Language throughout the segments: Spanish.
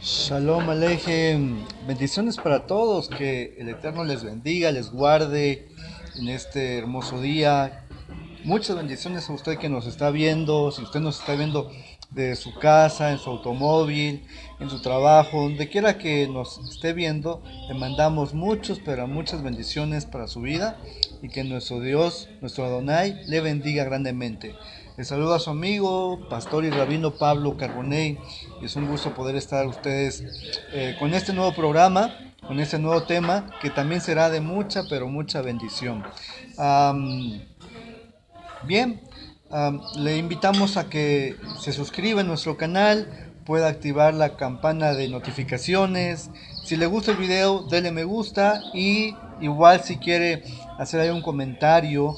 Shalom Alejem, bendiciones para todos, que el Eterno les bendiga, les guarde en este hermoso día. Muchas bendiciones a usted que nos está viendo, si usted nos está viendo de su casa, en su automóvil, en su trabajo, donde quiera que nos esté viendo, le mandamos pero muchas bendiciones para su vida y que nuestro Dios, nuestro Adonai, le bendiga grandemente. Les saluda a su amigo, pastor y rabino Pablo Carbonell, y es un gusto poder estar ustedes con este nuevo programa, con este nuevo tema, que también será de mucha bendición. Um, Bien, le invitamos a que se suscriba a nuestro canal, pueda activar la campana de notificaciones. Si le gusta el video, dele me gusta, y igual si quiere hacer ahí un comentario,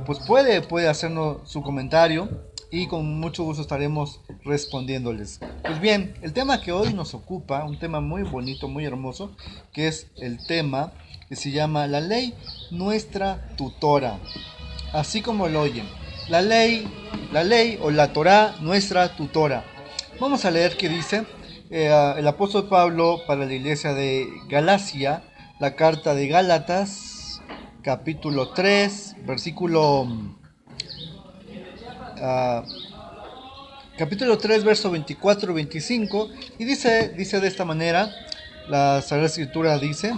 pues puede hacernos su comentario y con mucho gusto estaremos respondiéndoles. Pues bien, el tema que hoy nos ocupa, un tema muy bonito, muy hermoso, que es el tema que se llama La Ley, nuestra tutora. Así como lo oyen, la ley o la Torá, nuestra tutora. Vamos a leer qué dice el apóstol Pablo para la iglesia de Galacia, la carta de Gálatas, capítulo 3, ah, capítulo 3, verso 24 y 25, y dice de esta manera, la Sagrada Escritura dice,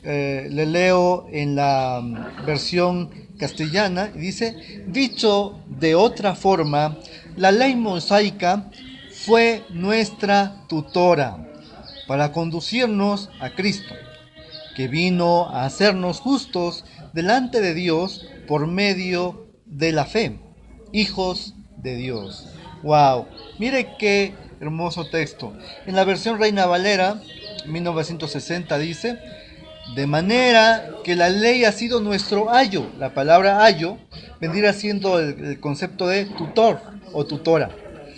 le leo en la versión castellana, y dice: dicho de otra forma, la ley mosaica fue nuestra tutora para conducirnos a Cristo, que vino a hacernos justos delante de Dios por medio de la fe, hijos de Dios. Wow, mire qué hermoso texto. En la versión Reina Valera 1960 dice: de manera que la ley ha sido nuestro ayo. La palabra ayo vendría siendo el concepto de tutor o tutora.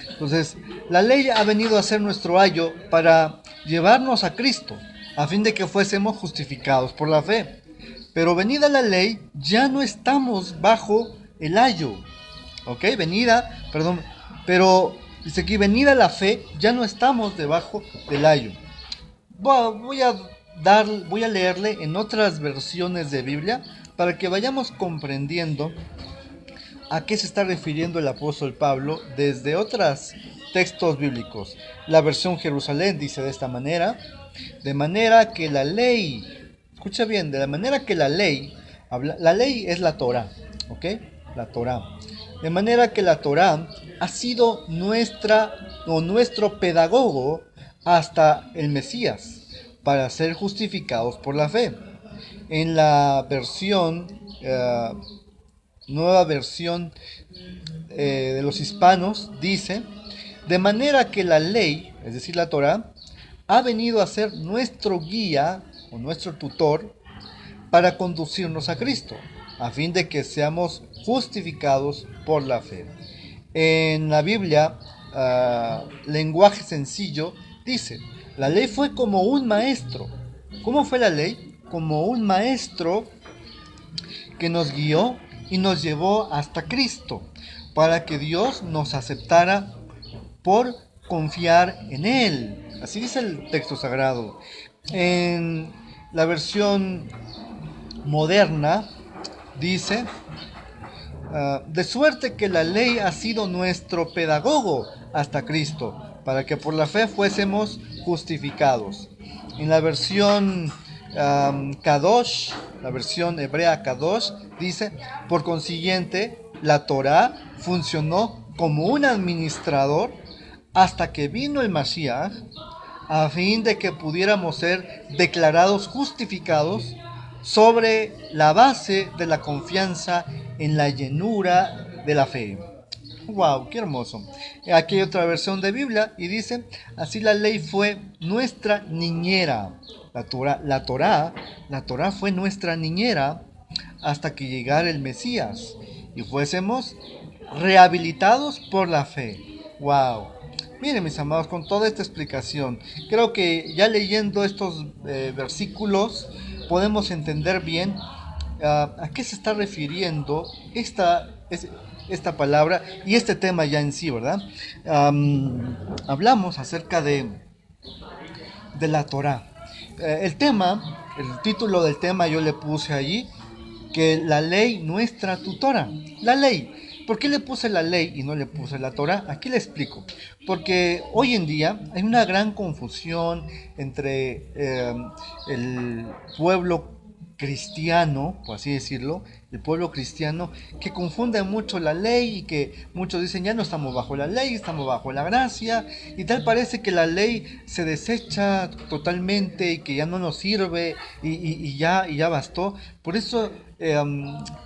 Entonces, la ley ha venido a ser nuestro ayo para llevarnos a Cristo, a fin de que fuésemos justificados por la fe. Pero venida la ley, ya no estamos bajo el ayo. ¿Ok? Pero dice aquí, venida la fe, ya no estamos debajo del ayo. Voy a leerle en otras versiones de Biblia para que vayamos comprendiendo a qué se está refiriendo el apóstol Pablo desde otros textos bíblicos. La versión Jerusalén dice de esta manera: de manera que la ley, escucha bien, de la manera que la ley es la Torah, ¿ok? La Torah. De manera que la Torah ha sido nuestro pedagogo hasta el Mesías, para ser justificados por la fe. En la nueva versión de los hispanos, dice: de manera que la ley, es decir, la Torah, ha venido a ser nuestro guía o nuestro tutor para conducirnos a Cristo, a fin de que seamos justificados por la fe. En la Biblia, lenguaje sencillo, dice: la ley fue como un maestro. ¿Cómo fue la ley? Como un maestro que nos guió y nos llevó hasta Cristo, para que Dios nos aceptara por confiar en Él. Así dice el texto sagrado. En la versión moderna dice: de suerte que la ley ha sido nuestro pedagogo hasta Cristo, para que por la fe fuésemos justificados. En la versión Kadosh, la versión hebrea Kadosh, dice: por consiguiente, la Torá funcionó como un administrador hasta que vino el Mashiach, a fin de que pudiéramos ser declarados justificados sobre la base de la confianza en la llenura de la fe. Wow, qué hermoso. Aquí hay otra versión de Biblia y dice: así la ley fue nuestra niñera. La Torá fue nuestra niñera hasta que llegara el Mesías y fuésemos rehabilitados por la fe. Wow. Miren, mis amados, con toda esta explicación, creo que ya leyendo estos versículos podemos entender bien a qué se está refiriendo esta palabra y este tema ya en sí, ¿verdad? Hablamos acerca de la Torá. El título del tema yo le puse allí, que la ley nuestra tutora. La ley. ¿Por qué le puse la ley y no le puse la Torá? Aquí le explico. Porque hoy en día hay una gran confusión entre el pueblo cristiano, por así decirlo, el pueblo cristiano, que confunde mucho la ley y que muchos dicen ya no estamos bajo la ley, estamos bajo la gracia, y tal parece que la ley se desecha totalmente y que ya no nos sirve y ya bastó. Por eso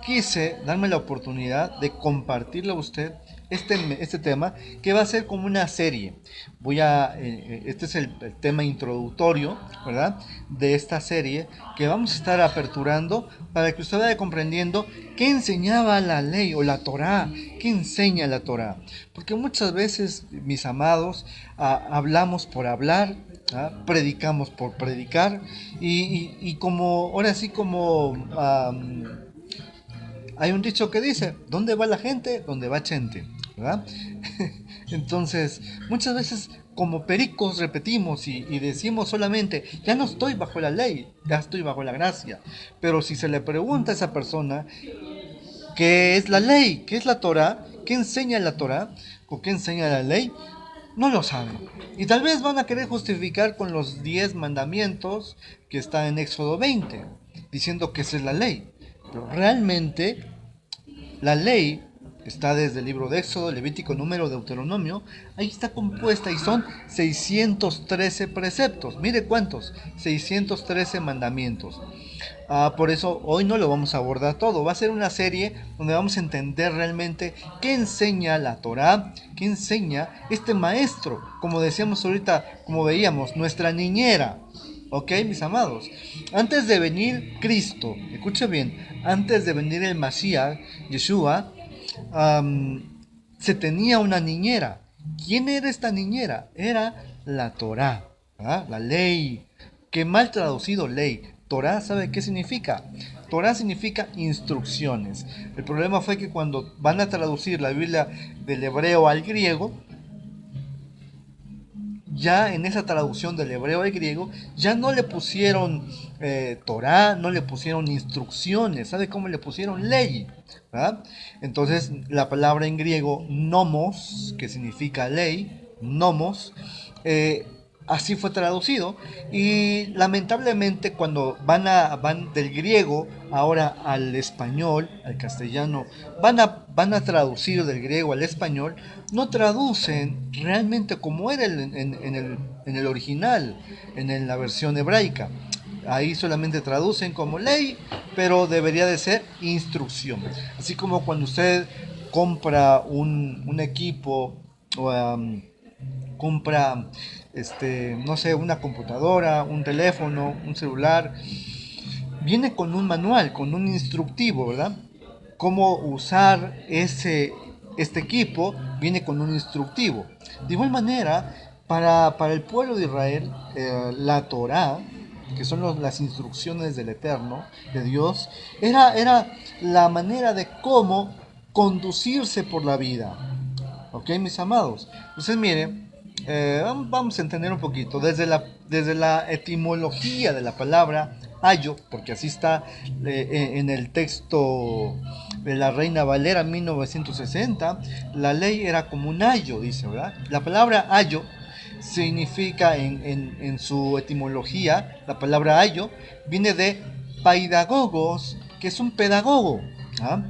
quise darme la oportunidad de compartirle a usted este tema, que va a ser como una serie. Este es el tema introductorio, ¿verdad? De esta serie que vamos a estar aperturando para que usted vaya comprendiendo qué enseñaba la ley o la Torá, qué enseña la Torá. Porque muchas veces, mis amados, hablamos por hablar, predicamos por predicar y como, ahora sí como... hay un dicho que dice, ¿dónde va la gente? Donde va Chente, ¿verdad? Entonces, muchas veces como pericos repetimos y decimos solamente, ya no estoy bajo la ley, ya estoy bajo la gracia. Pero si se le pregunta a esa persona, ¿qué es la ley? ¿Qué es la Torah? ¿Qué enseña la Torah? ¿O qué enseña la ley? No lo saben. Y tal vez van a querer justificar con los 10 mandamientos que está en Éxodo 20, diciendo que esa es la ley. Pero realmente la ley está desde el libro de Éxodo, Levítico, Número, Deuteronomio. Ahí está compuesta y son 613 preceptos. Mire cuántos, 613 mandamientos. Por eso hoy no lo vamos a abordar todo. Va a ser una serie donde vamos a entender realmente qué enseña la Torá, qué enseña este maestro. Como decíamos ahorita, como veíamos, nuestra niñera. Ok, mis amados. Antes de venir Cristo, escuche bien, antes de venir el Mashiach, Yeshua, se tenía una niñera. ¿Quién era esta niñera? Era la Torá, ¿verdad? La ley, que mal traducido ley. Torá, ¿sabe qué significa? Torá significa instrucciones. El problema fue que cuando van a traducir la Biblia del hebreo al griego, ya en esa traducción del hebreo al griego, ya no le pusieron Torá, no le pusieron instrucciones, ¿sabe cómo le pusieron ley? ¿Verdad? Entonces la palabra en griego nomos, que significa ley, nomos, así fue traducido, y lamentablemente cuando van del griego ahora al español, al castellano, van a traducir del griego al español, no traducen realmente como era en el original, la versión hebraica. Ahí solamente traducen como ley, pero debería de ser instrucción. Así como cuando usted compra un equipo o compra, no sé, una computadora, un teléfono, un celular, viene con un manual, con un instructivo, ¿verdad? Cómo usar este equipo viene con un instructivo. De igual manera, para el pueblo de Israel, la Torá, que son las instrucciones del Eterno, de Dios, era la manera de cómo conducirse por la vida. ¿Ok, mis amados? Entonces, mire, vamos a entender un poquito. Desde la etimología de la palabra ayo, porque así está en el texto de la Reina Valera 1960, la ley era como un ayo, dice, ¿verdad? La palabra ayo significa en su etimología, la palabra ayo viene de paidagogos, que es un pedagogo. ¿Ah?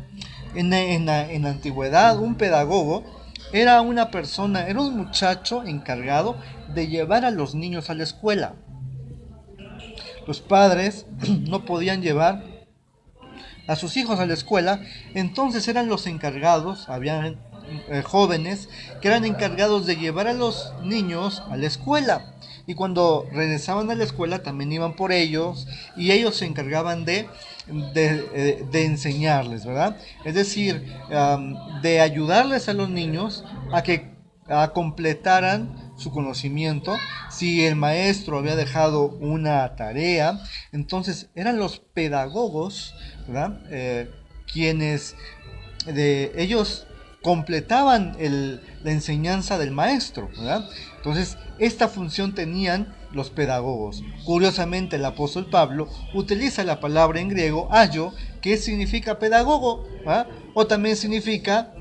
En la antigüedad, un pedagogo era una persona, era un muchacho encargado de llevar a los niños a la escuela. Los padres no podían llevar a sus hijos a la escuela, entonces eran los encargados, habían jóvenes que eran encargados de llevar a los niños a la escuela. Y cuando regresaban a la escuela también iban por ellos y ellos se encargaban de enseñarles, ¿verdad? Es decir, de ayudarles a los niños a completaran su conocimiento. Si el maestro había dejado una tarea, entonces eran los pedagogos, ¿verdad? Quienes ellos completaban la enseñanza del maestro, ¿verdad? Entonces, esta función tenían los pedagogos. Curiosamente, el apóstol Pablo utiliza la palabra en griego ayo, que significa pedagogo, ¿verdad? O también significa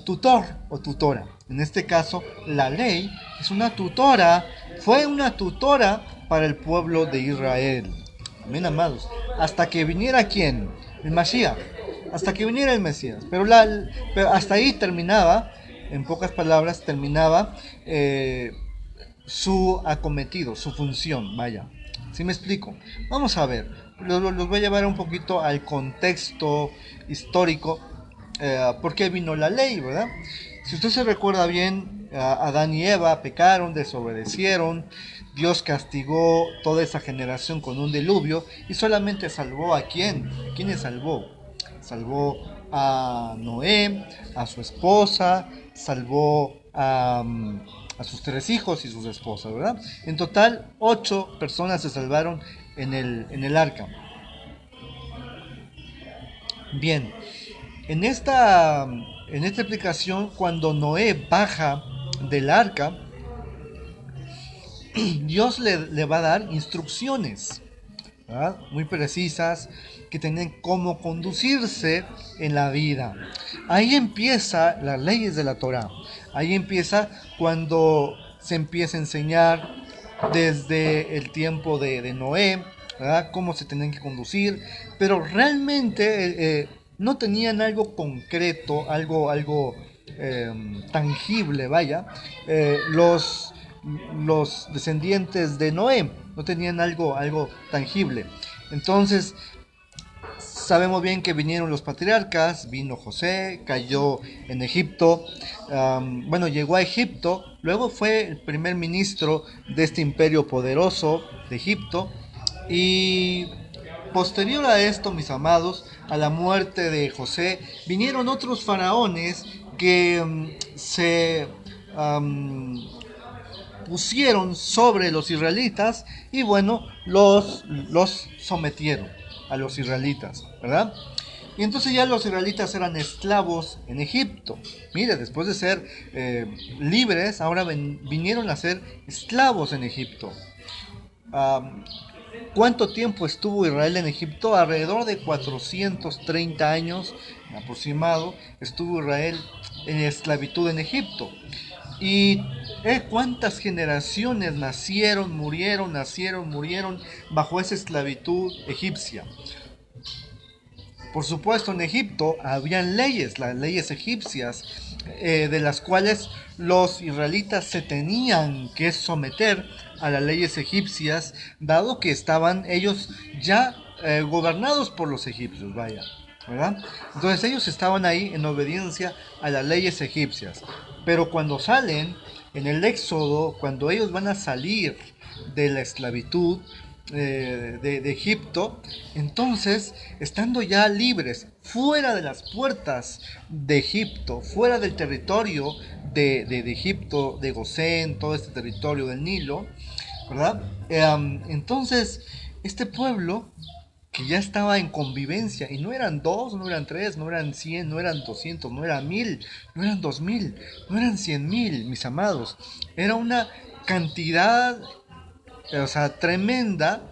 tutor o tutora. En este caso, la ley es una tutora, fue una tutora para el pueblo de Israel. Amén, amados. Hasta que viniera ¿quién? El Mashiach. Hasta que viniera el Mesías. Pero hasta ahí terminaba, en pocas palabras, terminaba su acometido, su función. Vaya. ¿Sí me explico? Vamos a ver. Los voy a llevar un poquito al contexto histórico. ¿Por qué vino la ley, verdad? Si usted se recuerda bien, Adán y Eva pecaron, desobedecieron. Dios castigó toda esa generación con un diluvio y solamente salvó ¿a quién? ¿A quiénes salvó? Salvó a Noé, a su esposa, salvó a sus 3 hijos y sus esposas, ¿verdad? En total, 8 personas se salvaron en el arca. Bien, en esta explicación, cuando Noé baja del arca, Dios le va a dar instrucciones, ¿verdad? Muy precisas, que tienen cómo conducirse en la vida. Ahí empieza las leyes de la Torá. Ahí empieza cuando se empieza a enseñar desde el tiempo de Noé, ¿verdad? Cómo se tienen que conducir, pero realmente no tenían algo concreto, algo tangible, vaya. Los descendientes de Noé no tenían algo tangible. Entonces, sabemos bien que vinieron los patriarcas, vino José, cayó en Egipto, llegó a Egipto, luego fue el primer ministro de este imperio poderoso de Egipto, y posterior a esto, mis amados, a la muerte de José, vinieron otros faraones que se pusieron sobre los israelitas y los sometieron a los israelitas, ¿verdad? Y entonces ya los israelitas eran esclavos en Egipto. Mire, después de ser libres, ahora vinieron a ser esclavos en Egipto. ¿Cuánto tiempo estuvo Israel en Egipto? Alrededor de 430 años aproximado estuvo Israel en esclavitud en Egipto. Y cuántas generaciones nacieron, murieron bajo esa esclavitud egipcia. Por supuesto, en Egipto habían leyes, las leyes egipcias, de las cuales los israelitas se tenían que someter a las leyes egipcias, dado que estaban ellos ya gobernados por los egipcios, vaya, ¿verdad? Entonces ellos estaban ahí en obediencia a las leyes egipcias. Pero cuando salen en el Éxodo, cuando ellos van a salir de la esclavitud de Egipto, entonces, estando ya libres, fuera de las puertas de Egipto, fuera del territorio de Egipto, de Gosén, todo este territorio del Nilo, ¿verdad? Entonces, este pueblo que ya estaba en convivencia, y no eran 2, no eran 3, no eran 100, no eran 200, no eran 1000, no eran 2000, no eran 100,000, mis amados. Era una cantidad, tremenda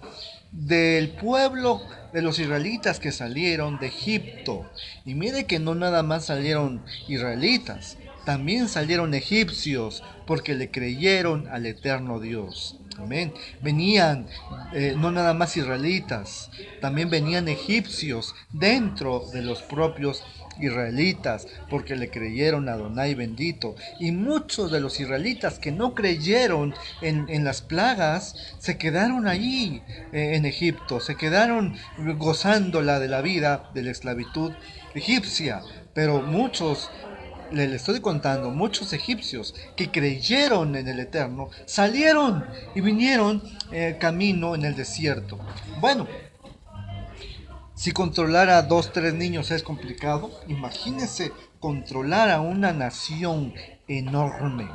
del pueblo de los israelitas que salieron de Egipto. Y mire que no nada más salieron israelitas, también salieron egipcios, porque le creyeron al eterno Dios. Amén. Venían no nada más israelitas, también venían egipcios dentro de los propios israelitas, porque le creyeron a Adonai bendito. Y muchos de los israelitas que no creyeron en las plagas, se quedaron allí en Egipto, se quedaron gozándola de la vida de la esclavitud egipcia. Pero muchos, le estoy contando, muchos egipcios que creyeron en el Eterno, salieron y vinieron camino en el desierto. Bueno, si controlar a 2, 3 niños es complicado, imagínense controlar a una nación enorme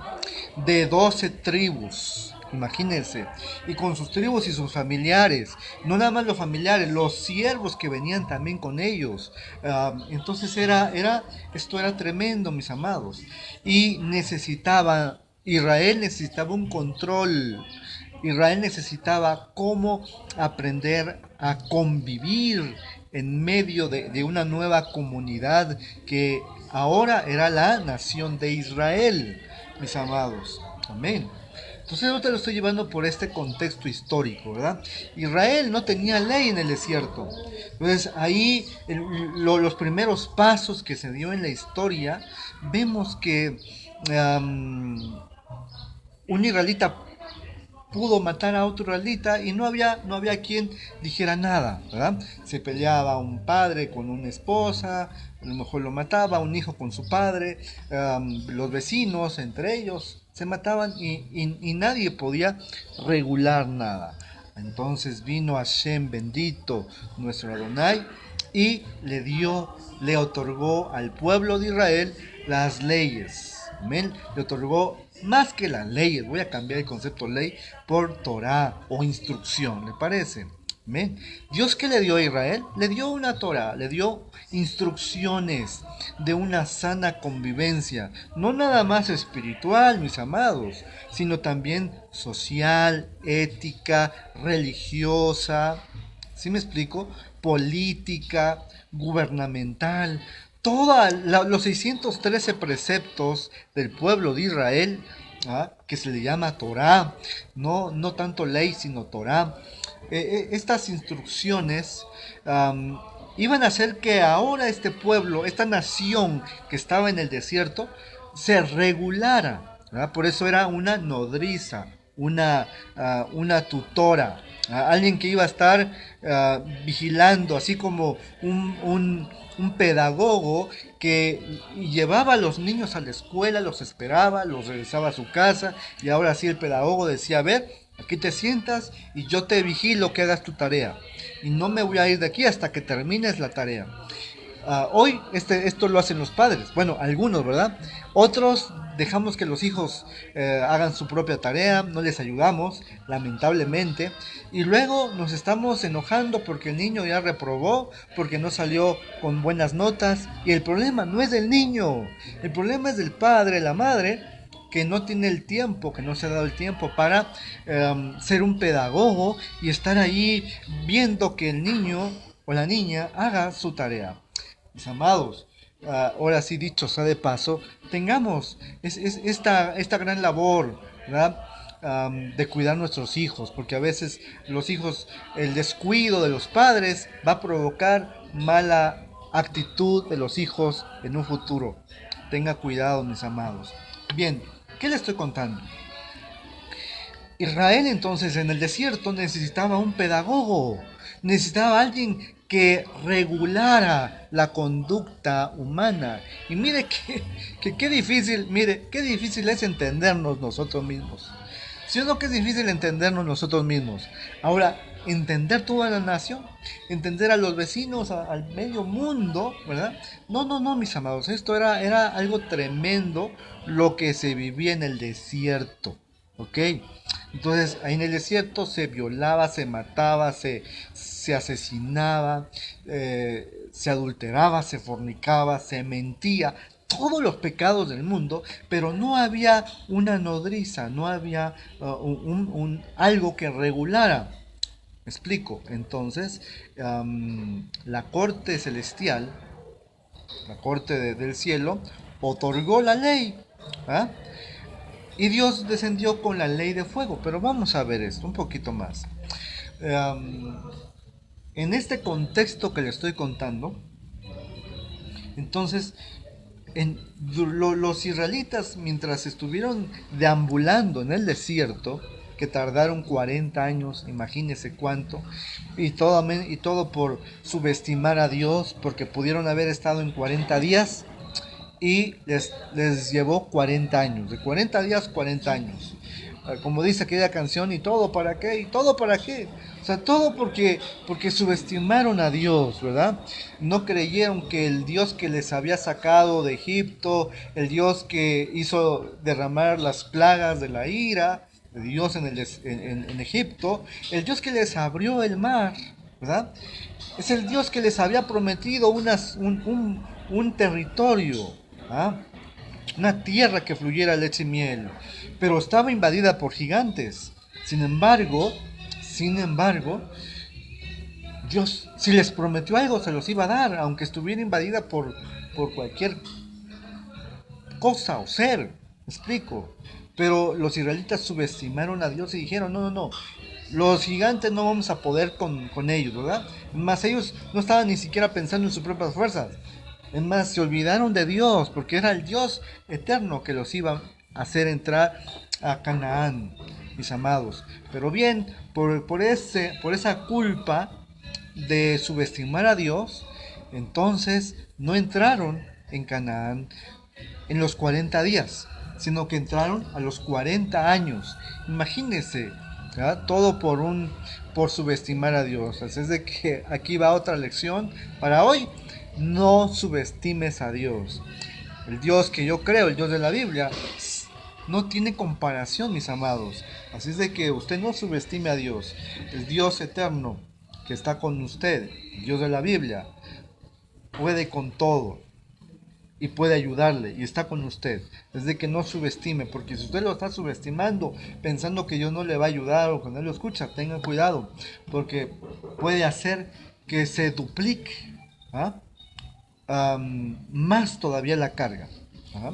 de 12 tribus, imagínense, y con sus tribus y sus familiares, no nada más los familiares, los siervos que venían también con ellos. Entonces esto era tremendo, mis amados, y Israel necesitaba un control. Israel necesitaba cómo aprender a convivir en medio de una nueva comunidad que ahora era la nación de Israel, mis amados. Amén. Entonces yo te lo estoy llevando por este contexto histórico, ¿verdad? Israel no tenía ley en el desierto. Entonces ahí los primeros pasos que se dio en la historia, vemos que un israelita pudo matar a otro israelita y no había quien dijera nada, ¿verdad? Se peleaba un padre con una esposa, a lo mejor lo mataba, un hijo con su padre, los vecinos entre ellos se mataban y nadie podía regular nada. Entonces vino Hashem bendito, nuestro Adonai, y le otorgó al pueblo de Israel las leyes. Amén. Le otorgó más que las leyes. Voy a cambiar el concepto ley por Torah o instrucción. ¿Le parece? Amén. Dios, ¿qué le dio a Israel? Le dio una Torah, le dio instrucciones de una sana convivencia. No nada más espiritual, mis amados, sino también social, ética, religiosa. ¿Sí me explico? Política, gubernamental. Todos los 613 preceptos del pueblo de Israel, que se le llama Torah, no tanto ley, sino Torah. Estas instrucciones iban a hacer que ahora este pueblo, esta nación que estaba en el desierto, se regulara, ¿verdad? Por eso era una nodriza, una tutora, alguien que iba a estar vigilando, así como un pedagogo que llevaba a los niños a la escuela, los esperaba, los regresaba a su casa, y ahora sí el pedagogo decía: a ver, aquí te sientas y yo te vigilo que hagas tu tarea, y no me voy a ir de aquí hasta que termines la tarea. Hoy esto lo hacen los padres, bueno, algunos, ¿verdad? Otros dejamos que los hijos hagan su propia tarea, no les ayudamos, lamentablemente, y luego nos estamos enojando porque el niño ya reprobó, porque no salió con buenas notas, y el problema no es del niño, el problema es del padre, la madre, que no tiene el tiempo, que no se ha dado el tiempo para ser un pedagogo y estar ahí viendo que el niño o la niña haga su tarea. Mis amados, ahora sí, dicho sea de paso, tengamos esta gran labor, ¿verdad? De cuidar nuestros hijos, porque a veces los hijos, el descuido de los padres va a provocar mala actitud de los hijos en un futuro. Tenga cuidado, mis amados. Bien, ¿qué le estoy contando? Israel entonces en el desierto necesitaba un pedagogo, necesitaba alguien que regulara la conducta humana. Y mire qué difícil, qué difícil es entendernos nosotros mismos. Si es lo que es difícil entendernos nosotros mismos. Ahora, entender toda la nación, entender a los vecinos, al medio mundo, ¿verdad? No, mis amados, esto era algo tremendo lo que se vivía en el desierto, ¿ok? Entonces, ahí en el desierto se violaba, se mataba, se asesinaba, se adulteraba, se fornicaba, se mentía, todos los pecados del mundo, pero no había una nodriza, no había algo que regulara. ¿Me explico? Entonces, la corte celestial, la corte del cielo, otorgó la ley, ¿ah? Y Dios descendió con la ley de fuego. Pero vamos a ver esto un poquito más. En este contexto que le estoy contando, entonces, los israelitas, mientras estuvieron deambulando en el desierto, que tardaron 40 años, imagínense cuánto, y todo por subestimar a Dios, porque pudieron haber estado en 40 días, y les llevó 40 años, de 40 días, 40 años. Como dice aquella canción, ¿y todo para qué? ¿Y todo para qué? O sea, todo porque subestimaron a Dios, ¿verdad? No creyeron que el Dios que les había sacado de Egipto, el Dios que hizo derramar las plagas de la ira, de Dios en Egipto, el Dios que les abrió el mar, ¿verdad? Es el Dios que les había prometido un territorio, ¿ah? Una tierra que fluyera leche y miel, pero estaba invadida por gigantes. Sin embargo, Dios, si les prometió algo, se los iba a dar, aunque estuviera invadida por cualquier cosa o ser. ¿Me explico? Pero los israelitas subestimaron a Dios y dijeron, no, no, no, los gigantes no vamos a poder con ellos, ¿verdad? Más ellos no estaban ni siquiera pensando en sus propias fuerzas. Es más, se olvidaron de Dios, porque era el Dios eterno que los iba a hacer entrar a Canaán, mis amados. Pero bien, por esa culpa de subestimar a Dios, entonces no entraron en Canaán en los 40 días, sino que entraron a los 40 años. Imagínense, ¿verdad? Todo por subestimar a Dios. Así es de que aquí va otra lección para hoy. No subestimes a Dios. El Dios que yo creo, el Dios de la Biblia, no tiene comparación, mis amados. Así es de que usted no subestime a Dios. El Dios eterno que está con usted, el Dios de la Biblia, puede con todo y puede ayudarle y está con usted. Es de que no subestime, porque si usted lo está subestimando pensando que Dios no le va a ayudar o que no lo escucha, tenga cuidado, porque puede hacer que se duplique, ¿ah? Más todavía la carga. Ajá.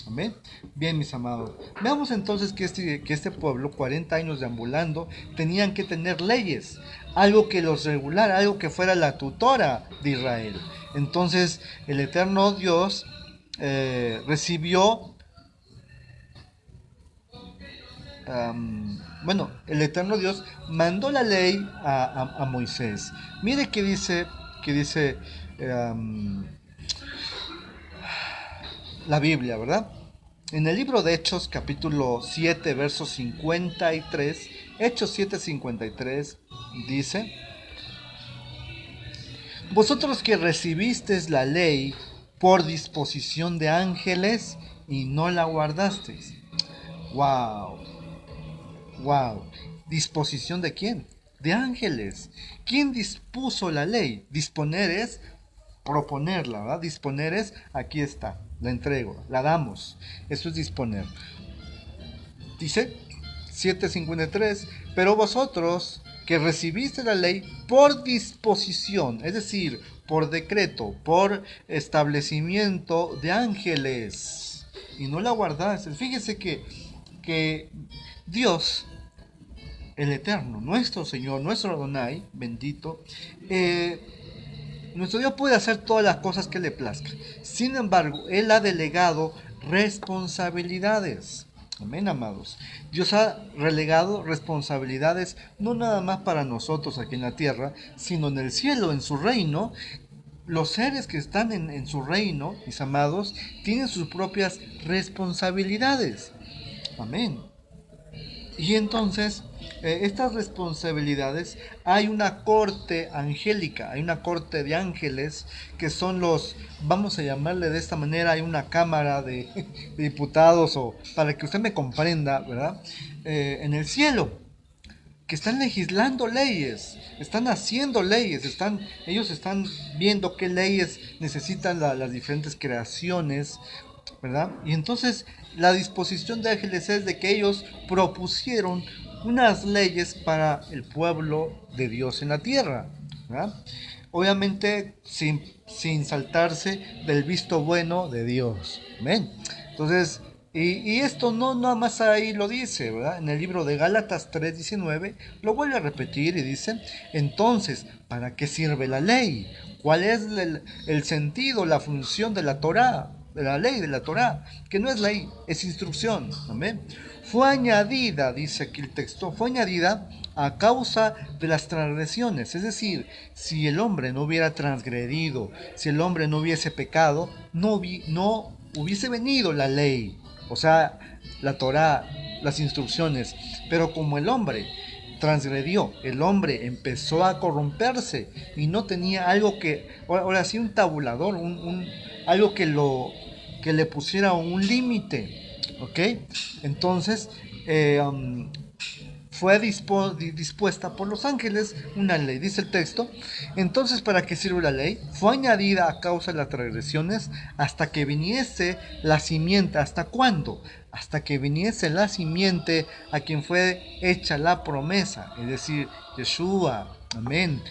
Amén. Bien, mis amados. Veamos entonces que este pueblo, 40 años deambulando, tenían que tener leyes, algo que los regulara, algo que fuera la tutora de Israel. Entonces, el eterno Dios recibió, el eterno Dios mandó la ley a Moisés. Mire que dice la Biblia, ¿verdad? En el libro de Hechos, capítulo 7, verso 53, Hechos 7:53, dice: vosotros que recibisteis la ley por disposición de ángeles y no la guardasteis. ¡Wow! ¡Wow! ¿Disposición de quién? De ángeles. ¿Quién dispuso la ley? Disponer es proponerla, ¿verdad? Disponer es, aquí está, la entrego, la damos. Eso es disponer. Dice 7:53, pero vosotros que recibiste la ley por disposición, es decir, por decreto, por establecimiento de ángeles, y no la guardaste. Fíjese que Dios, el Eterno, nuestro Señor, nuestro Adonai, bendito, nuestro Dios puede hacer todas las cosas que le plazca. Sin embargo, Él ha delegado responsabilidades. Amén, amados. Dios ha relegado responsabilidades no nada más para nosotros aquí en la tierra, sino en el cielo, en su reino. Los seres que están en su reino, mis amados, tienen sus propias responsabilidades. Amén. Y entonces, estas responsabilidades, hay una corte angélica, hay una corte de ángeles que son vamos a llamarle de esta manera, hay una cámara de diputados, o para que usted me comprenda, ¿verdad? En el cielo, que están legislando leyes, están haciendo leyes, ellos están viendo qué leyes necesitan las diferentes creaciones, ¿verdad? Y entonces la disposición de ángeles es de que ellos propusieron unas leyes para el pueblo de Dios en la tierra, ¿verdad? Obviamente sin saltarse del visto bueno de Dios. ¿Ven? Entonces, y esto no nada más ahí lo dice, ¿verdad? En el libro de Gálatas 3:19 lo vuelve a repetir y dice: entonces, ¿para qué sirve la ley? ¿Cuál es el sentido, la función de la Torá? De la ley, de la Torá, que no es ley, es instrucción. Amén. Fue añadida, dice aquí el texto, fue añadida a causa de las transgresiones. Es decir, si el hombre no hubiera transgredido, si el hombre no hubiese pecado, no hubiese venido la ley, o sea, la Torá, las instrucciones. Pero como el hombre transgredió, el hombre empezó a corromperse y no tenía algo que, ahora sí, un tabulador, algo que le pusiera un límite, ¿ok? Entonces fue dispuesta por los ángeles una ley, dice el texto. Entonces, ¿para qué sirve la ley? Fue añadida a causa de las transgresiones hasta que viniese la simiente. ¿Hasta cuándo? Hasta que viniese la simiente a quien fue hecha la promesa, es decir, Yeshua. Amén.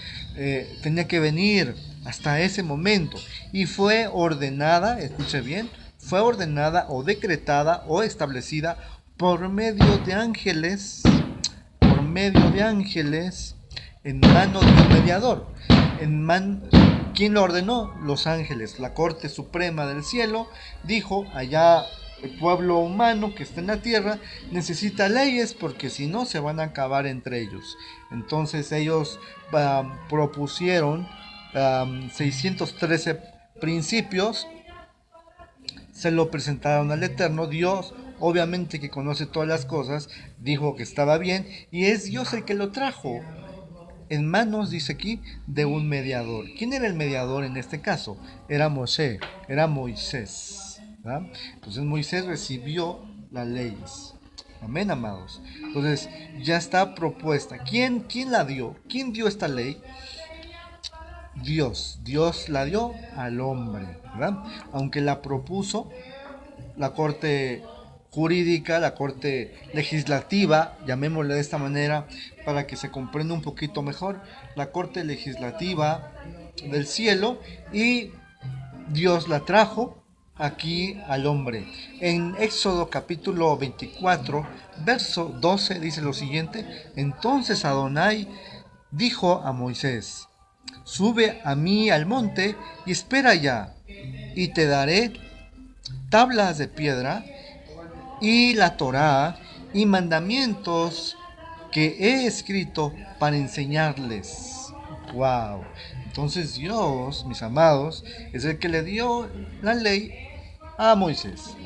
Tenía que venir hasta ese momento. Y fue ordenada, escuche bien, fue ordenada o decretada o establecida por medio de ángeles, en mano de un mediador. ¿Quién lo ordenó? Los ángeles. La Corte Suprema del cielo dijo: allá el pueblo humano que está en la tierra necesita leyes, porque si no se van a acabar entre ellos. Entonces ellos propusieron 613 principios, se lo presentaron al Eterno. Dios, obviamente que conoce todas las cosas, dijo que estaba bien, y es Dios el que lo trajo en manos, dice aquí, de un mediador. ¿Quién era el mediador en este caso? Era Moisés. ¿Verdad? Entonces Moisés recibió las leyes. Amén, amados. Entonces ya está propuesta. ¿Quién la dio? ¿Quién dio esta ley? Dios la dio al hombre, ¿verdad? Aunque la propuso la corte jurídica, la corte legislativa, llamémosle de esta manera para que se comprenda un poquito mejor, la corte legislativa del cielo, y Dios la trajo aquí al hombre. En Éxodo capítulo 24, verso 12 dice lo siguiente: entonces Adonai dijo a Moisés: sube a mí al monte y espera allá, y te daré tablas de piedra y la Torá y mandamientos que he escrito para enseñarles. Wow. Entonces Dios, mis amados, es el que le dio la ley a Moisés.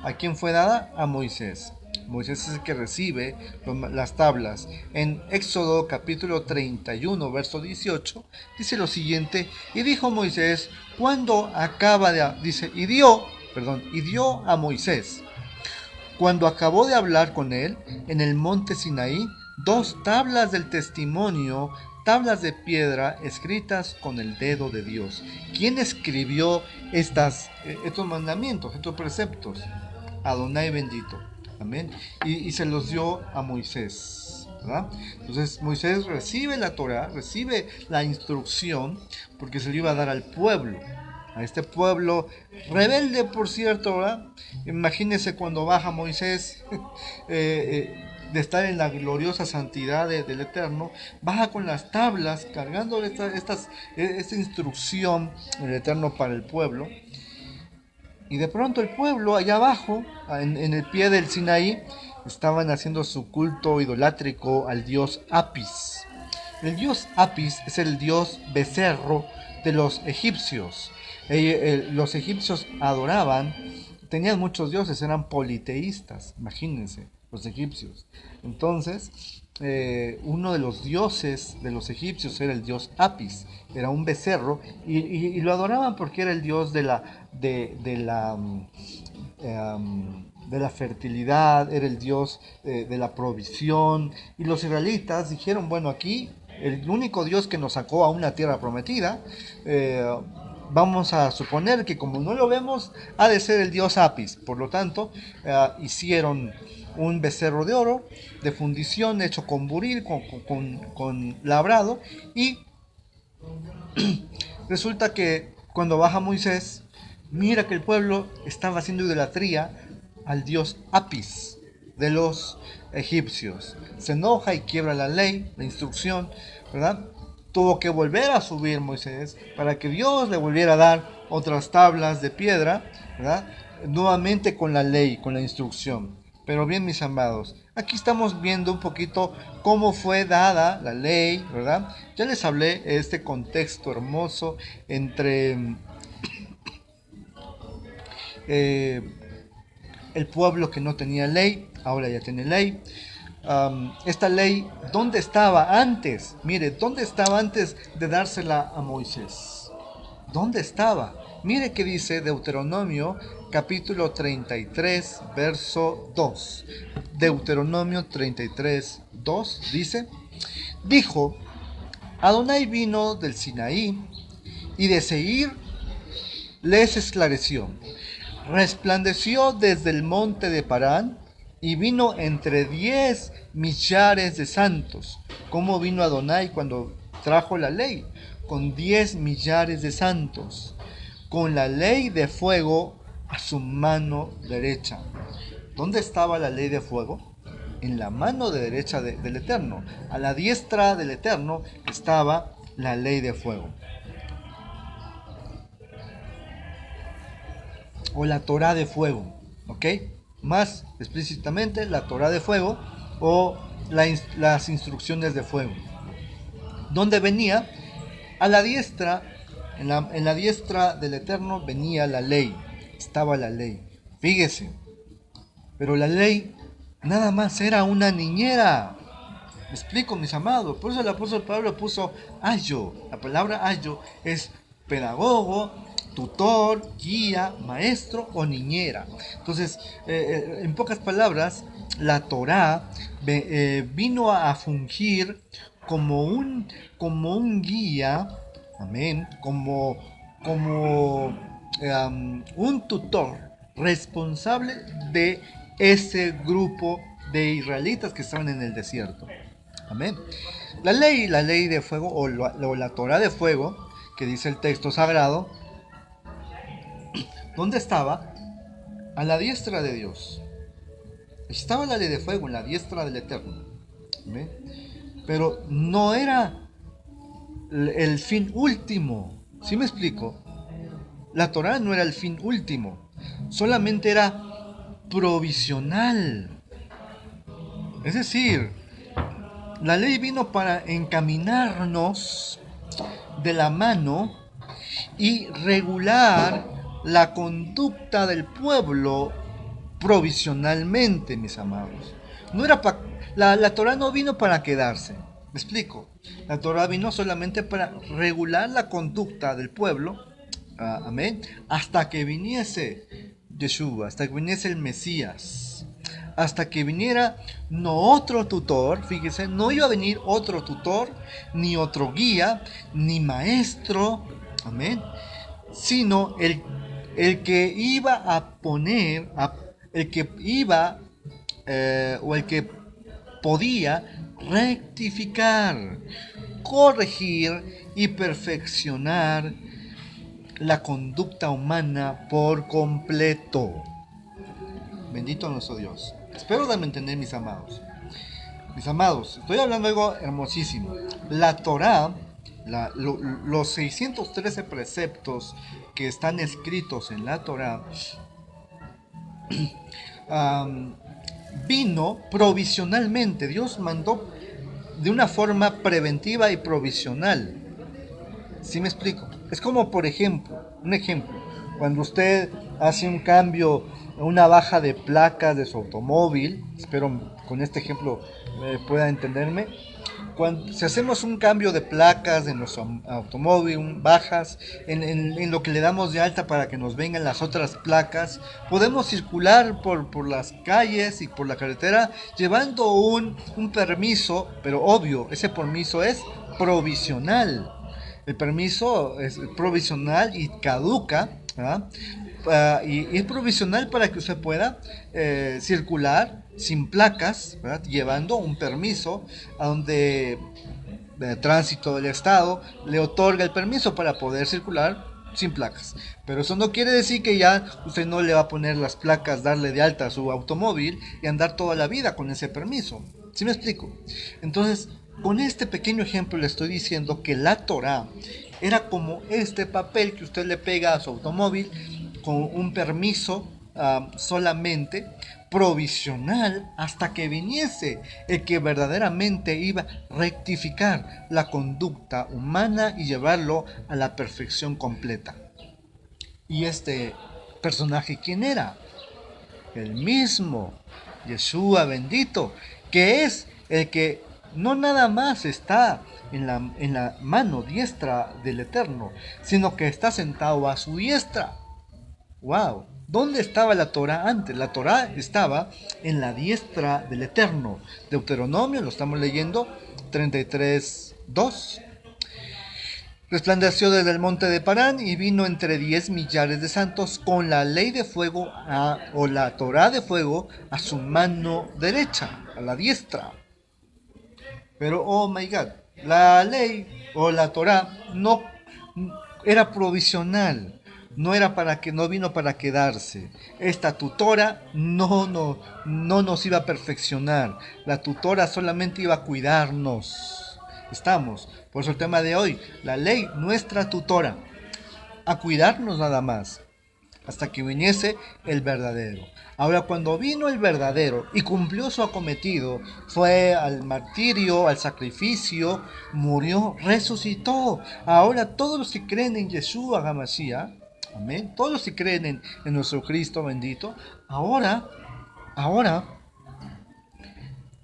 ¿A quién fue dada? A Moisés. Moisés es el que recibe las tablas. En Éxodo capítulo 31, verso 18, dice lo siguiente: y dijo Moisés, cuando acaba de... dice, y dio a Moisés, cuando acabó de hablar con él en el monte Sinaí, 2 tablas del testimonio, tablas de piedra escritas con el dedo de Dios. ¿Quién escribió estos mandamientos, estos preceptos? Adonai bendito. Amén. Y se los dio a Moisés, ¿verdad? Entonces Moisés recibe la Torah, recibe la instrucción, porque se le iba a dar al pueblo, a este pueblo rebelde, por cierto, ¿verdad? Imagínense cuando baja Moisés de estar en la gloriosa santidad del Eterno, baja con las tablas, cargando esta instrucción del Eterno para el pueblo. Y de pronto el pueblo allá abajo, en el pie del Sinaí, estaban haciendo su culto idolátrico al dios Apis. El dios Apis es el dios becerro de los egipcios. Los egipcios adoraban, tenían muchos dioses, eran politeístas, imagínense, los egipcios. Entonces, uno de los dioses de los egipcios era el dios Apis, era un becerro, y lo adoraban porque era el dios de la fertilidad, era el dios de la provisión. Y los israelitas dijeron: bueno, aquí el único Dios que nos sacó a una tierra prometida, vamos a suponer que como no lo vemos, ha de ser el dios Apis. Por lo tanto, hicieron un becerro de oro de fundición hecho con buril, con labrado, y resulta que cuando baja Moisés, mira que el pueblo estaba haciendo idolatría al dios Apis de los egipcios. Se enoja y quiebra la ley, la instrucción, ¿verdad? Tuvo que volver a subir Moisés para que Dios le volviera a dar otras tablas de piedra, ¿verdad? Nuevamente con la ley, con la instrucción. Pero bien, mis amados, aquí estamos viendo un poquito cómo fue dada la ley, ¿verdad? Ya les hablé de este contexto hermoso entre el pueblo que no tenía ley, ahora ya tiene ley. Esta ley, ¿dónde estaba antes? Mire, ¿dónde estaba antes de dársela a Moisés? ¿Dónde estaba? Mire que dice Deuteronomio capítulo 33, verso 2. Deuteronomio 33, 2 dice: dijo, Adonai vino del Sinaí y de Seir les esclareció. Resplandeció desde el monte de Parán y vino entre 10 millares de santos. ¿Cómo vino Adonai cuando trajo la ley? Con 10 millares de santos, con la ley de fuego a su mano derecha. ¿Dónde estaba la ley de fuego? En la mano de derecha del Eterno. A la diestra del Eterno estaba la ley de fuego. O la Torá de fuego, ¿ok? Más explícitamente, la Torá de fuego o las instrucciones de fuego. ¿Dónde venía? A la diestra, en la diestra del Eterno venía la ley, estaba la ley. Fíjese, pero la ley nada más era una niñera. Me explico, mis amados. Por eso el apóstol Pablo puso ayo. La palabra ayo es pedagogo, tutor, guía, maestro o niñera. Entonces, en pocas palabras, la Torá vino a fungir como un guía, amén, como un tutor responsable de ese grupo de israelitas que estaban en el desierto. Amén. La ley de fuego o la Torá de fuego, que dice el texto sagrado, ¿dónde estaba? A la diestra de Dios. Estaba la ley de fuego en la diestra del Eterno. ¿Amén? Pero no era el fin último. ¿Sí me explico? La Torá no era el fin último. Solamente era provisional. Es decir, la ley vino para encaminarnos de la mano y regular la conducta del pueblo provisionalmente, mis amados. No era la Torá no vino para quedarse. ¿Me explico? La Torá vino solamente para regular la conducta del pueblo, amén, hasta que viniese Yeshua, hasta que viniese el Mesías, hasta que viniera no otro tutor, fíjese, no iba a venir otro tutor, ni otro guía, ni maestro, amén, sino el que iba a poner, el que iba, o el que podía rectificar, corregir y perfeccionar la conducta humana por completo. Bendito nuestro Dios. Espero darme a entender, mis amados. Mis amados, estoy hablando de algo hermosísimo. La Torá, los 613 preceptos que están escritos en la Torá, vino provisionalmente. Dios mandó de una forma preventiva y provisional. ¿Sí me explico? Es como, por ejemplo, un ejemplo, cuando usted hace un cambio, una baja de placas de su automóvil, espero con este ejemplo pueda entenderme. Si hacemos un cambio de placas en nuestro automóvil, bajas, en lo que le damos de alta para que nos vengan las otras placas, podemos circular por las calles y por la carretera llevando un permiso, pero obvio, ese permiso es provisional. El permiso es provisional y caduca, ¿verdad? Y es provisional para que usted pueda circular sin placas, ¿verdad? Llevando un permiso a donde el tránsito del estado le otorga el permiso para poder circular sin placas. Pero eso no quiere decir que ya usted no le va a poner las placas, darle de alta a su automóvil y andar toda la vida con ese permiso. ¿Sí me explico? Entonces, con este pequeño ejemplo le estoy diciendo que la Torá era como este papel que usted le pega a su automóvil con un permiso solamente provisional hasta que viniese el que verdaderamente iba a rectificar la conducta humana y llevarlo a la perfección completa. ¿Y este personaje quién era? El mismo Yeshua bendito, que es el que no nada más está en la mano diestra del Eterno, sino que está sentado a su diestra. ¡Wow! ¿Dónde estaba la Torá antes? La Torá estaba en la diestra del Eterno. Deuteronomio, lo estamos leyendo, 33:2. Resplandeció desde el monte de Parán y vino entre 10 millares de santos con la ley de fuego o la Torá de fuego a su mano derecha, a la diestra. Pero, oh my God, la ley o la Torá no era provisional, no vino para quedarse. Esta tutora no nos iba a perfeccionar, la tutora solamente iba a cuidarnos. Estamos, por eso el tema de hoy, la ley, nuestra tutora, a cuidarnos nada más, hasta que viniese el verdadero. Ahora, cuando vino el verdadero y cumplió su acometido, fue al martirio, al sacrificio, murió, resucitó. Ahora todos los que creen en Yeshua HaMashiach, amén, todos los que creen en nuestro Cristo bendito, ahora,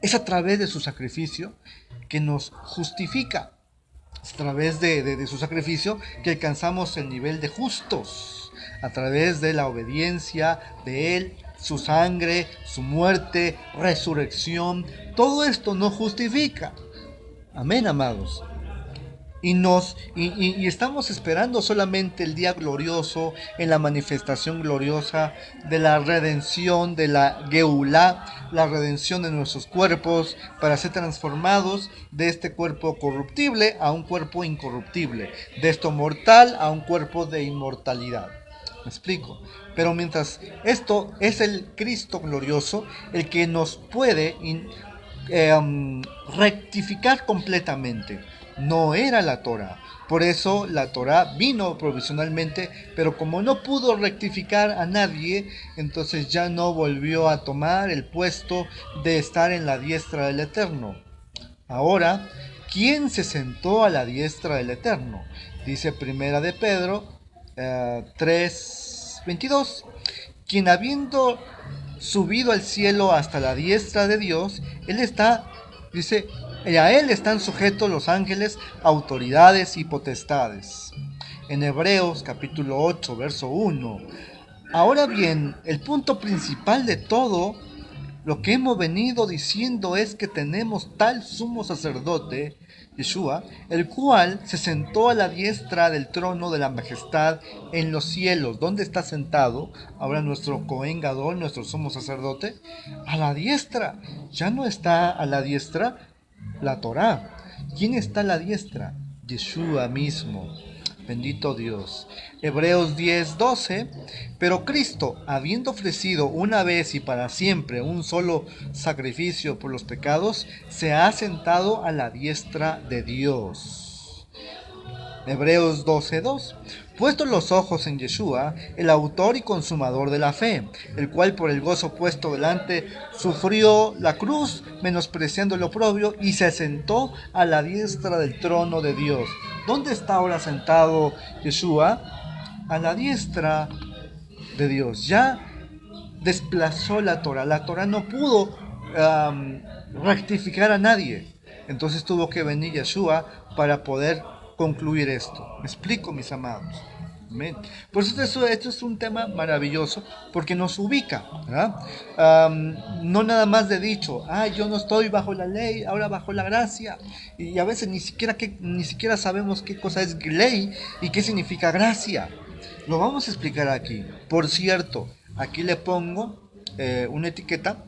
es a través de su sacrificio que nos justifica. Es a través de su sacrificio que alcanzamos el nivel de justos, a través de la obediencia de Él, su sangre, su muerte, resurrección. Todo esto nos justifica. Amén, amados. Y estamos esperando solamente el día glorioso, en la manifestación gloriosa de la redención, de la Geulá, la redención de nuestros cuerpos, para ser transformados de este cuerpo corruptible a un cuerpo incorruptible, de esto mortal a un cuerpo de inmortalidad. ¿Me explico? Pero mientras esto es el Cristo glorioso, el que nos puede rectificar completamente. No era la Torá. Por eso la Torá vino provisionalmente, pero como no pudo rectificar a nadie, entonces ya no volvió a tomar el puesto de estar en la diestra del Eterno. Ahora, ¿quién se sentó a la diestra del Eterno? Dice Primera de Pedro 3:22, quien habiendo subido al cielo hasta la diestra de Dios, Él está, dice, y a Él están sujetos los ángeles, autoridades y potestades. En Hebreos capítulo 8, verso 1. Ahora bien, el punto principal de todo lo que hemos venido diciendo es que tenemos tal sumo sacerdote, Yeshua, el cual se sentó a la diestra del trono de la majestad en los cielos. ¿Dónde está sentado ahora nuestro Cohen Gadol, nuestro sumo sacerdote? A la diestra. Ya no está a la diestra la Torá. ¿Quién está a la diestra? Yeshua mismo. Bendito Dios. Hebreos 10:12. Pero Cristo, habiendo ofrecido una vez y para siempre un solo sacrificio por los pecados, se ha sentado a la diestra de Dios. Hebreos 12:2. Puestos los ojos en Yeshua, el autor y consumador de la fe, el cual por el gozo puesto delante sufrió la cruz, menospreciando el oprobio, y se sentó a la diestra del trono de Dios. ¿Dónde está ahora sentado Yeshua? A la diestra de Dios. Ya desplazó la Torah. La Torah no pudo rectificar a nadie. Entonces tuvo que venir Yeshua para poder concluir esto. ¿Me explico, mis amados? Amén. Por eso esto es un tema maravilloso porque nos ubica, ¿verdad? No nada más de dicho, yo no estoy bajo la ley, ahora bajo la gracia. Y a veces ni siquiera sabemos qué cosa es ley y qué significa gracia. Lo vamos a explicar aquí. Por cierto, aquí le pongo una etiqueta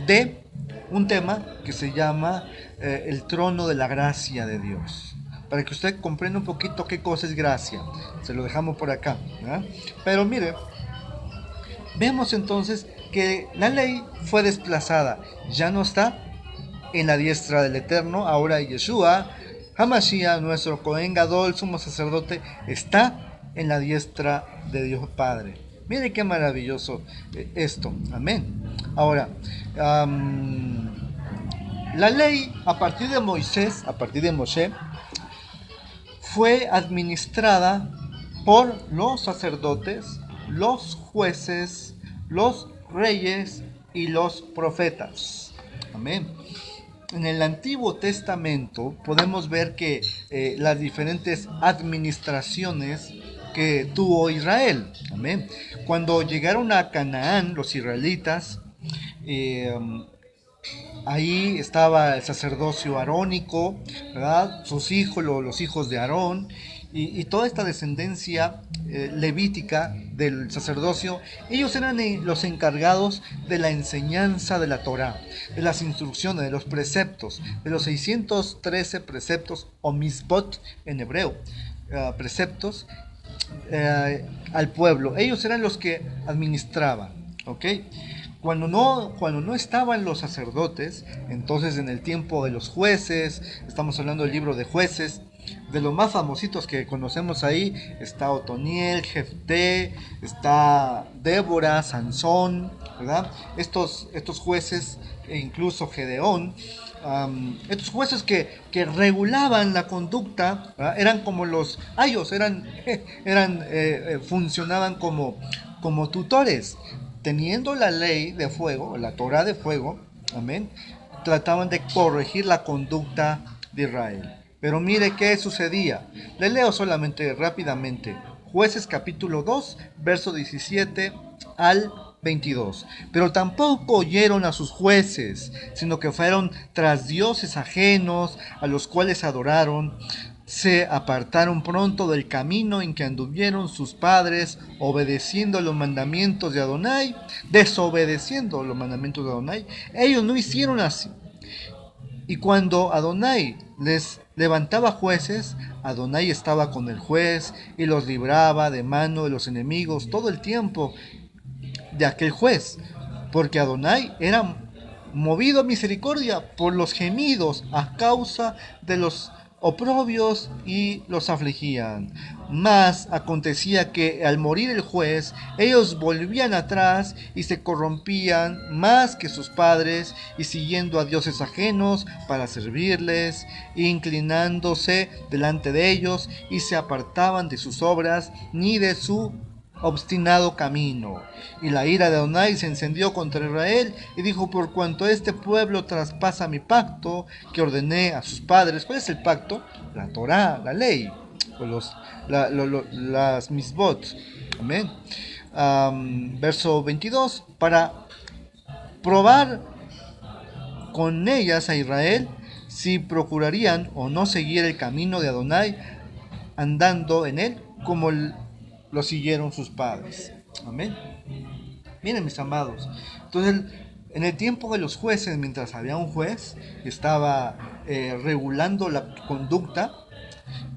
de un tema que se llama el trono de la gracia de Dios, para que usted comprenda un poquito qué cosa es gracia. Se lo dejamos por acá, ¿verdad? Pero mire, vemos entonces que la ley fue desplazada, ya no está en la diestra del Eterno. Ahora Yeshua HaMashiach, nuestro Cohen Gadol, sumo sacerdote, está en la diestra de Dios Padre. Mire qué maravilloso esto. Amén. Ahora, la ley a partir de Moisés, a partir de Moshe, fue administrada por los sacerdotes, los jueces, los reyes y los profetas. Amén. En el Antiguo Testamento podemos ver que las diferentes administraciones que tuvo Israel. Amén. Cuando llegaron a Canaán, los israelitas, eh, ahí estaba el sacerdocio arónico, ¿verdad? Sus hijos, los hijos de Aarón, y toda esta descendencia levítica del sacerdocio. Ellos eran los encargados de la enseñanza de la Torá, de las instrucciones, de los preceptos, de los 613 preceptos o misbot en hebreo, preceptos al pueblo. Ellos eran los que administraban, ¿ok? Cuando no estaban los sacerdotes, entonces en el tiempo de los jueces, estamos hablando del libro de Jueces, de los más famositos que conocemos ahí, está Otoniel, Jefté, está Débora, Sansón, ¿verdad? Estos jueces, e incluso Gedeón, estos jueces que regulaban la conducta, ¿verdad? Eran como los ayos, funcionaban como tutores, teniendo la ley de fuego, la Torá de fuego, amén, trataban de corregir la conducta de Israel. Pero mire qué sucedía. Le leo solamente rápidamente. Jueces capítulo 2, verso 17 al 22. Pero tampoco oyeron a sus jueces, sino que fueron tras dioses ajenos, a los cuales adoraron. Se apartaron pronto del camino en que anduvieron sus padres, obedeciendo los mandamientos de Adonai, desobedeciendo los mandamientos de Adonai. Ellos no hicieron así. Y cuando Adonai les levantaba jueces, Adonai estaba con el juez y los libraba de mano de los enemigos todo el tiempo de aquel juez, porque Adonai era movido a misericordia por los gemidos a causa de los oprobios y los afligían. Mas acontecía que al morir el juez, ellos volvían atrás y se corrompían más que sus padres, y siguiendo a dioses ajenos para servirles, inclinándose delante de ellos, y se apartaban de sus obras ni de su obstinado camino. Y la ira de Adonai se encendió contra Israel y dijo: por cuanto este pueblo traspasa mi pacto que ordené a sus padres. ¿Cuál es el pacto? La Torá, la ley, o las misbot. Amén. Verso 22. Para probar con ellas a Israel si procurarían o no seguir el camino de Adonai, andando en él como lo siguieron sus padres. Amén. Miren, mis amados. Entonces, en el tiempo de los jueces, mientras había un juez que estaba regulando la conducta,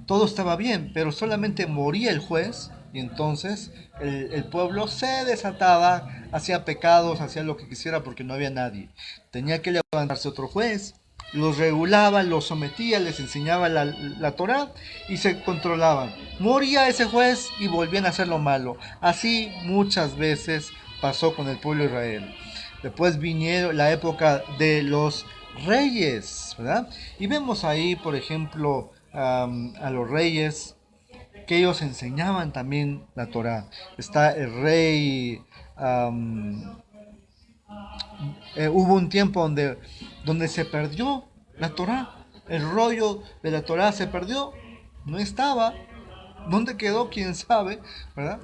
todo estaba bien, pero solamente moría el juez y entonces el pueblo se desataba, hacía pecados, hacía lo que quisiera porque no había nadie. Tenía que levantarse otro juez, los regulaba, los sometía, les enseñaba la Torá y se controlaban. Moría ese juez y volvían a hacer lo malo. Así muchas veces pasó con el pueblo de Israel. Después vinieron la época de los reyes, ¿verdad? Y vemos ahí, por ejemplo, a los reyes, que ellos enseñaban también la Torá. Está el rey... hubo un tiempo donde se perdió la Torá. El rollo de la Torá se perdió. No estaba. ¿Dónde quedó? ¿Quién sabe? ¿Verdad?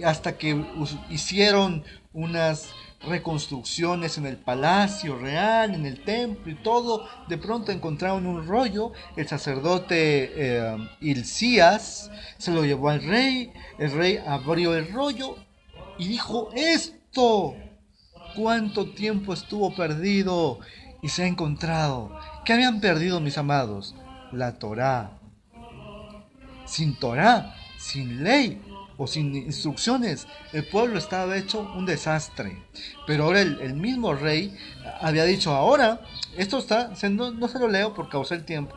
Hasta que hicieron unas reconstrucciones en el palacio real, en el templo y todo, de pronto encontraron un rollo. El sacerdote Hilcías se lo llevó al rey. El rey abrió el rollo y dijo: esto, ¿cuánto tiempo estuvo perdido y se ha encontrado? ¿Qué habían perdido, mis amados? La Torá. Sin Torá, sin ley o sin instrucciones, el pueblo estaba hecho un desastre. Pero ahora el mismo rey había dicho: ahora, esto está, no se lo leo por causa del tiempo,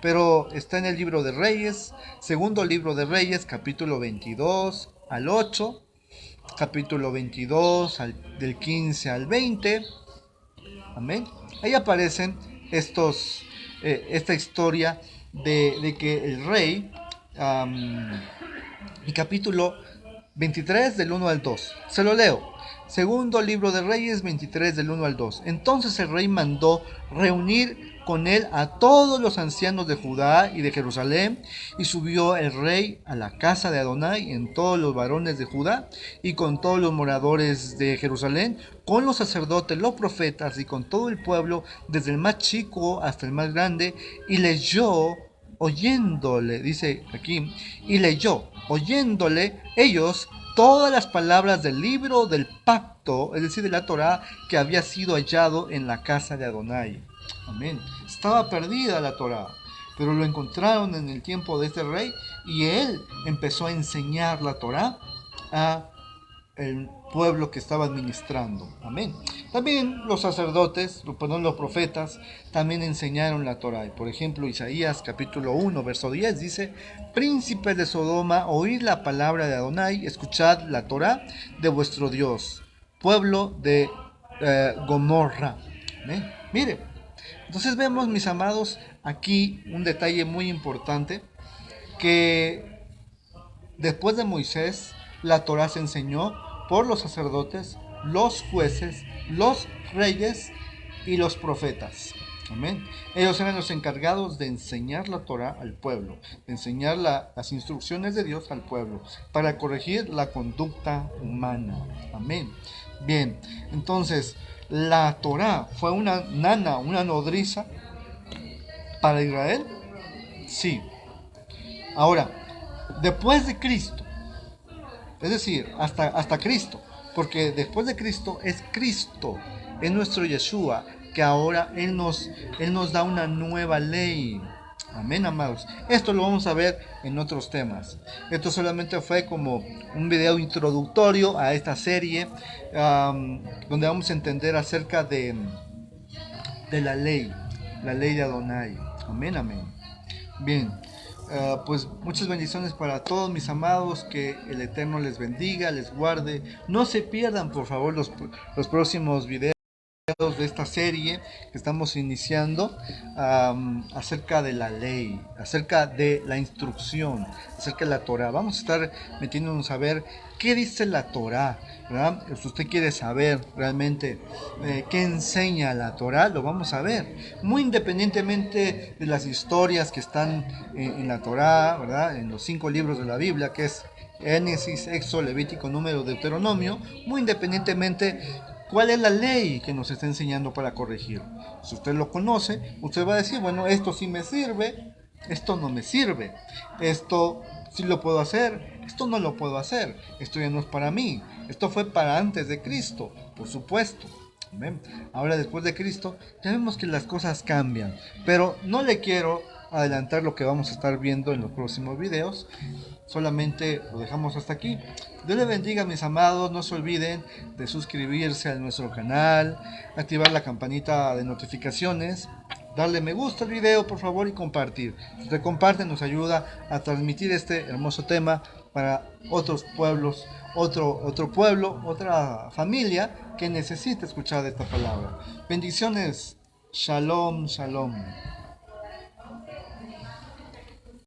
pero está en el libro de Reyes, segundo libro de Reyes, capítulo 22 al 8, capítulo 22 del 15 al 20. Amén. Ahí aparecen esta historia de que el rey, y capítulo 23 del 1 al 2. Se lo leo. Segundo libro de Reyes 23 del 1 al 2. Entonces el rey mandó reunir con él a todos los ancianos de Judá y de Jerusalén, y subió el rey a la casa de Adonai en todos los varones de Judá y con todos los moradores de Jerusalén, con los sacerdotes, los profetas y con todo el pueblo, desde el más chico hasta el más grande, y leyó oyéndole, dice aquí, y leyó oyéndole ellos todas las palabras del libro del pacto, es decir, de la Torá, que había sido hallado en la casa de Adonai. Amén. Estaba perdida la Torá, pero lo encontraron en el tiempo de este rey y él empezó a enseñar la Torá a el pueblo que estaba administrando. Amén. También los sacerdotes, perdón, los profetas, también enseñaron la Torá. Y por ejemplo, Isaías capítulo 1, verso 10 dice: príncipes de Sodoma, oíd la palabra de Adonai, escuchad la Torá de vuestro Dios, pueblo de Gomorra. Amén. Mire, entonces vemos, mis amados, aquí un detalle muy importante, que después de Moisés, la Torá se enseñó por los sacerdotes, los jueces, los reyes y los profetas. Amén. Ellos eran los encargados de enseñar la Torá al pueblo, de enseñar las instrucciones de Dios al pueblo, para corregir la conducta humana. Amén. Bien, entonces, la Torá fue una nana, una nodriza para Israel. Sí. Ahora, después de Cristo, es decir, hasta Cristo, porque después de Cristo es nuestro Yeshua, que ahora Él nos da una nueva ley. Amén, amados. Esto lo vamos a ver en otros temas. Esto solamente fue como un video introductorio a esta serie, donde vamos a entender acerca de la ley de Adonai. Amén, amén. Bien. Pues muchas bendiciones para todos mis amados, que el Eterno les bendiga, les guarde. No se pierdan por favor los próximos videos de esta serie que estamos iniciando, acerca de la ley, acerca de la instrucción, acerca de la Torah. Vamos a estar metiéndonos a ver qué dice la Torah, ¿verdad? Si usted quiere saber realmente qué enseña la Torah, lo vamos a ver, muy independientemente de las historias que están en la Torah, ¿verdad? En los 5 libros de la Biblia, que es Génesis, Éxodo, Levítico, Número, Deuteronomio. Muy independientemente, ¿cuál es la ley que nos está enseñando para corregir? Si usted lo conoce, usted va a decir, bueno, esto sí me sirve, esto no me sirve, esto sí lo puedo hacer, esto no lo puedo hacer, esto ya no es para mí, esto fue para antes de Cristo, por supuesto. ¿Ven? Ahora, después de Cristo, ya vemos que las cosas cambian, pero no le quiero adelantar lo que vamos a estar viendo en los próximos videos. Solamente lo dejamos hasta aquí. Dios les bendiga, mis amados. No se olviden de suscribirse a nuestro canal, activar la campanita de notificaciones, darle me gusta al video por favor y compartir. Si usted comparte, nos ayuda a transmitir este hermoso tema para otros pueblos, otro pueblo, otra familia que necesite escuchar esta palabra. Bendiciones. Shalom, shalom.